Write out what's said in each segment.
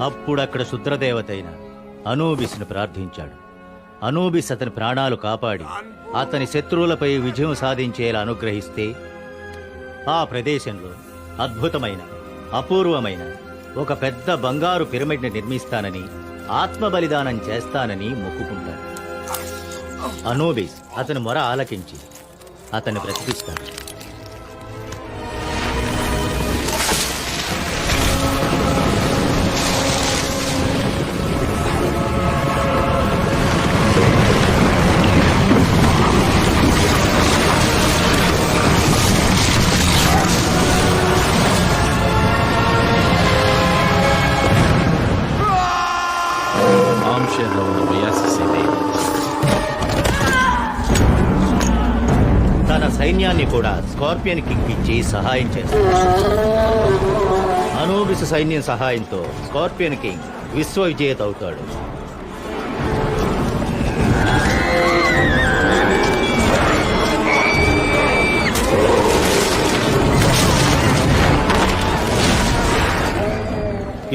అప్పుడక్కడ శుద్రదేవతైన అనూబిస్ను ప్రార్థించాడు. అనూబిస్ అతని ప్రాణాలు కాపాడి అతని శత్రువులపై విజయం సాధించేలా అనుగ్రహిస్తే ఆ ప్రదేశంలో అద్భుతమైన అపూర్వమైన ఒక పెద్ద బంగారు పిరమిడ్ని నిర్మిస్తానని, ఆత్మ బలిదానం చేస్తానని మొక్కుకుంటాడు. అనూబిస్ అతని మొర ఆలకించి అతన్ని బ్రతికిస్తాడు. తన సైన్యాన్ని కూడా స్కార్పియన్ కింగ్ ఇచ్చి సహాయం చేస్తాడు. అనూబిస్ సైన్యం సహాయంతో స్కార్పియన్ కింగ్ విశ్వ విజేత అవుతాడు.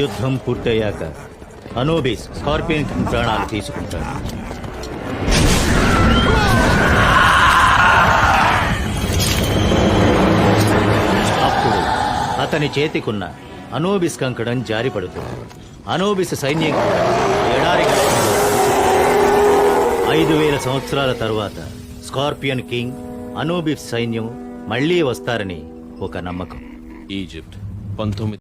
యుద్ధం పూర్తయ్యాక అనూబిస్ స్కార్పియన్ కింగ్ ప్రాణాలు తీసుకుంటాడు. అప్పుడు అతని చేతికున్న అనూబిస్ కంకణం జారిపడుతుంది. అనూబిస్ సైన్యం కూడా ఎడారి గర్భంలో 5000 సంవత్సరాల తరువాత స్కార్పియన్ కింగ్, అనూబిస్ సైన్యం మళ్లీ వస్తారని ఒక నమ్మకం. ఈజిప్ట్ 19